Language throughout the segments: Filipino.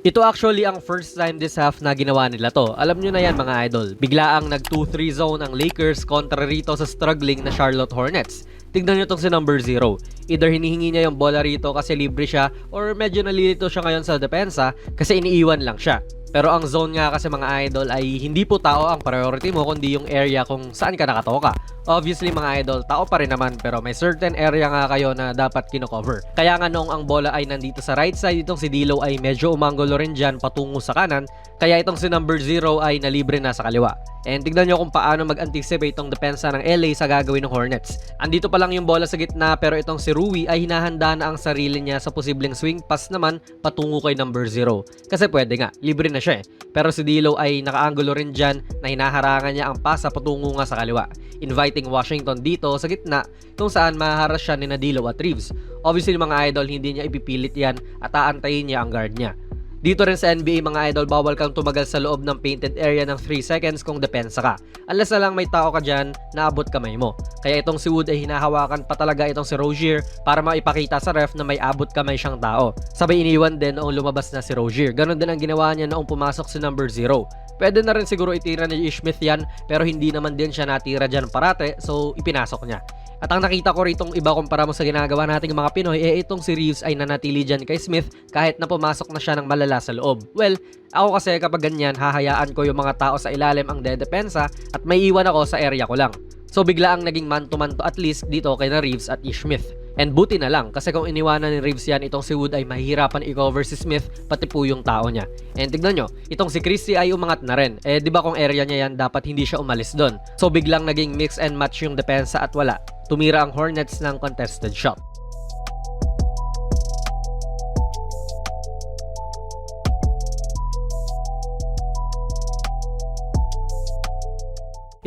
Ito actually ang first time this half na ginawa nila to. Alam nyo na yan mga idol. Biglaang nag 2-3 zone ang Lakers kontra rito sa struggling na Charlotte Hornets. Tignan nyo tong si number 0. Either hinihingi niya yung bola rito kasi libre siya or medyo nalilito siya ngayon sa depensa kasi iniiwan lang siya. Pero ang zone nga kasi mga idol ay hindi po tao ang priority mo kundi yung area kung saan ka nakatoka. Obviously mga idol, tao pa rin naman pero may certain area nga kayo na dapat kino-cover. Kaya nga noong ang bola ay nandito sa right side, itong si D'Lo ay medyo umanggulo rin dyan patungo sa kanan. Kaya itong si number 0 ay nalibre na sa kaliwa. And tignan nyo kung paano mag-anticipate itong depensa ng LA sa gagawin ng Hornets. Andito pa lang yung bola sa gitna pero itong si Rui ay hinahanda na ang sarili niya sa posibleng swing pass naman patungo kay number 0. Kasi pwede nga, libre na siya eh. Pero si D'Lo ay nakaanggulo rin dyan na hinaharangan niya ang pass sa patungo nga sa kaliwa, inviting Washington dito sa gitna kung saan mahaharas siya ni D'Lo at Reeves. Obviously mga idol, hindi niya ipipilit yan at aantayin niya ang guard niya. Dito rin sa NBA mga idol, bawal kang tumagal sa loob ng painted area ng 3 seconds kung depensa ka. Unless na lang may tao ka dyan na abot kamay mo. Kaya itong si Wood ay hinahawakan pa talaga itong si Rozier para maipakita sa ref na may abot kamay siyang tao. Sabay iniwan din noong lumabas na si Rozier. Ganon din ang ginawa niya noong pumasok si number 0. Pwede na rin siguro itira ni Ish Smith yan pero hindi naman din siya natira dyan parate so ipinasok niya. At ang nakita ko ritong iba kumpara mo sa ginagawa nating mga Pinoy itong si Reeves ay nanatili dyan kay Smith kahit na pumasok na siya ng malala sa loob. Well, ako kasi kapag ganyan hahayaan ko yung mga tao sa ilalim ang dedepensa at may iwan ako sa area ko lang. So bigla ang naging man to at least dito kay na Reeves at Ish Smith. And buti na lang kasi kung iniwanan ni Reeves yan, itong si Wood ay mahihirapan i-cover si Smith pati po yung tao niya. And tignan nyo, itong si Christie ay umangat na rin. Di ba kung area niya yan, dapat hindi siya umalis doon. So biglang naging mix and match yung depensa at wala. Tumira ang Hornets ng contested shot.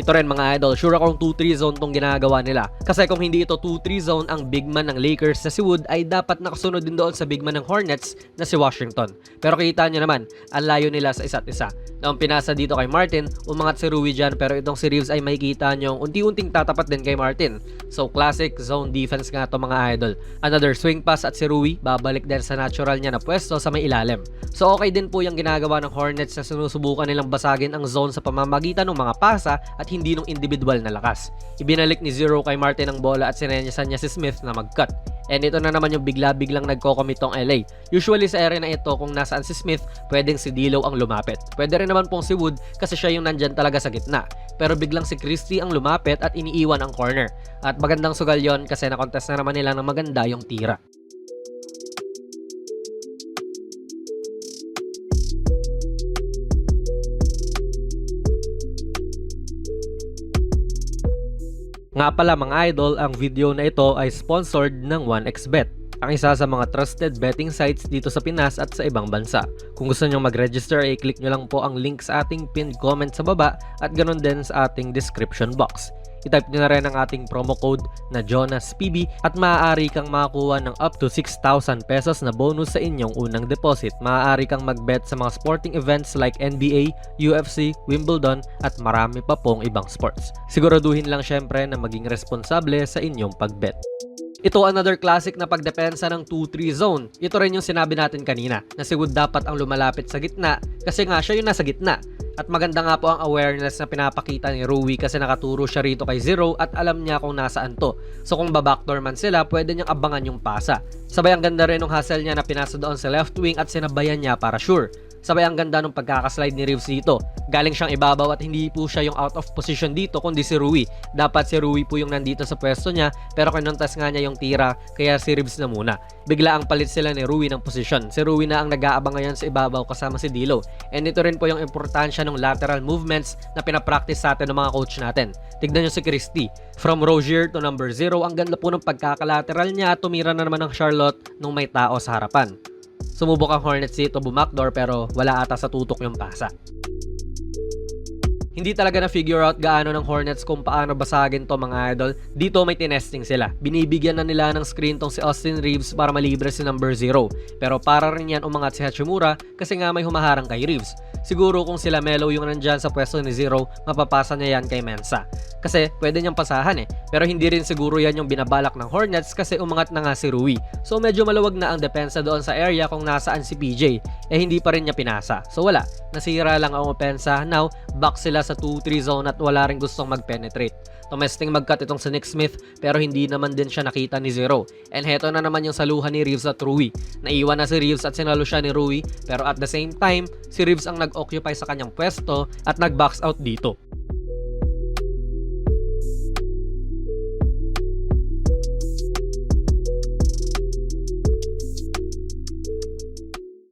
Ito rin mga idol, sure akong 2-3 zone tong ginagawa nila. Kasi kung hindi ito 2-3 zone, ang big man ng Lakers na si Wood ay dapat nakasunod din doon sa big man ng Hornets na si Washington. Pero kita nyo naman, ang layo nila sa isa't isa. Noong pinasa dito kay Martin, umangat si Rui dyan pero itong si Reeves ay makikita nyo unti-unting tatapat din kay Martin. So classic zone defense nga to mga idol. Another swing pass at si Rui babalik din sa natural niya na pwesto sa may ilalim. So okay din po yung ginagawa ng Hornets na sinusubukan nilang basagin ang zone sa pamamagitan ng mga pasa at hindi ng individual na lakas. Ibinalik ni Zero kay Martin ang bola at sinenyasan niya si Smith na mag-cut. And ito na naman yung bigla-biglang nagko-commit tong LA. Usually sa area na ito kung nasaan si Smith, pwedeng si D'Lo ang lumapit. Pwede rin naman pong si Wood kasi siya yung nandyan talaga sa gitna. Pero biglang si Christie ang lumapit at iniiwan ang corner. At magandang sugal yon kasi nakontest na naman nila ng maganda yung tira. Nga pala mga idol, ang video na ito ay sponsored ng 1xBet, ang isa sa mga trusted betting sites dito sa Pinas at sa ibang bansa. Kung gusto nyo mag-register, i-click nyo lang po ang link sa ating pinned comment sa baba at ganoon din sa ating description box. I-type nyo na rin ang ating promo code na JONASPB at maaari kang makakuha ng up to 6,000 pesos na bonus sa inyong unang deposit. Maaari kang mag-bet sa mga sporting events like NBA, UFC, Wimbledon at marami pa pong ibang sports. Siguraduhin lang syempre na maging responsable sa inyong pag-bet. Ito another classic na pagdepensa ng 2-3 zone. Ito rin yung sinabi natin kanina na si Wood dapat ang lumalapit sa gitna kasi nga siya yung nasa gitna. At maganda nga po ang awareness na pinapakita ni Rui kasi nakaturo siya rito kay Zero at alam niya kung nasaan to. So kung babackdoor man sila, pwede niyang abangan yung pasa. Sabay ang ganda rin ng hustle niya na pinasa doon sa left wing at sinabayan niya para sure. Sabay ang ganda ng pagkakaslide ni Reeves dito. Galing siyang ibabaw at hindi po siya yung out of position dito kundi si Rui. Dapat si Rui po yung nandito sa pwesto niya pero kinontas nga niya yung tira kaya si Reeves na muna. Bigla ang palit sila ni Rui ng position. Si Rui na ang nag-aabang ngayon sa ibabaw kasama si D'Lo. And ito rin po yung importansya ng lateral movements na pinapractice sa atin ng mga coach natin. Tignan nyo si Christie. From Rozier to number 0, ang ganda po ng pagkakalateral niya at tumira na naman ng Charlotte nung may tao sa harapan. Sumubok ang Hornets dito bumakdoor pero wala ata sa tutok yung pasa. Hindi talaga na-figure out gaano ng Hornets kung paano basagin to mga idol. Dito may tinesting sila. Binibigyan na nila ng screen tong si Austin Reeves para malibre si number 0. Pero para rin yan umangat si Hachimura kasi nga may humaharang kay Reeves. Siguro kung sila Melo yung nandyan sa pwesto ni Zero, mapapasa niya yan kay Mensah. Kasi pwede niyang pasahan Pero hindi rin siguro yan yung binabalak ng Hornets kasi umangat na nga si Rui. So medyo maluwag na ang depensa doon sa area kung nasaan si PJ. Hindi pa rin niya pinasa. So wala, nasira lang ang opensa. Now, back sila sa 2-3 zone at wala rin gustong mag-penetrate. Tumesting mag-cut itong si Nick Smith pero hindi naman din siya nakita ni Zero. And heto na naman yung saluhan ni Reeves at Rui. Naiwan na si Reeves at sinalo siya ni Rui pero at the same time, si Reeves ang nag-occupy sa kanyang pwesto at nag-box out dito.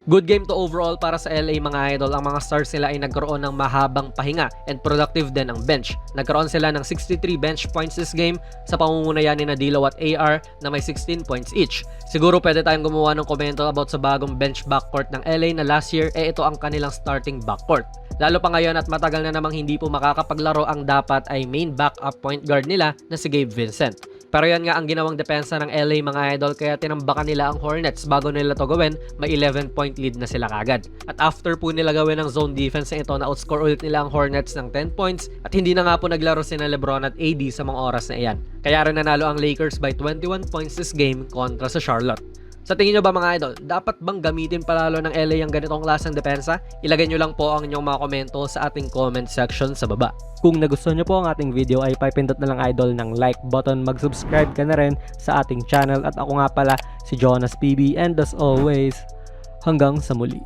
Good game to overall para sa LA mga idol. Ang mga stars nila ay nagkaroon ng mahabang pahinga and productive din ang bench. Nagkaroon sila ng 63 bench points this game sa pamumunayan ni D'Lo at AR na may 16 points each. Siguro pwede tayong gumawa ng komento about sa bagong bench backcourt ng LA na last year ito ang kanilang starting backcourt. Lalo pa ngayon at matagal na namang hindi po makakapaglaro ang dapat ay main backup point guard nila na si Gabe Vincent. Pero yan nga ang ginawang depensa ng LA mga idol kaya tinambakan nila ang Hornets bago nila to gawin, may 11 point lead na sila kagad. At after po nila gawin ang zone defense na ito, na-outscore ulit nila ang Hornets ng 10 points at hindi na nga po naglaro sina LeBron at AD sa mga oras na iyan. Kaya rin nanalo ang Lakers by 21 points this game kontra sa Charlotte. Sa tingin nyo ba mga idol, dapat bang gamitin palalo ng LA ang ganitong klaseng depensa? Ilagay nyo lang po ang inyong mga komento sa ating comment section sa baba. Kung nagustuhan nyo po ang ating video ay pipindot na lang idol ng like button, mag-subscribe ka na rin sa ating channel at ako nga pala si Jonas PB and as always, hanggang sa muli.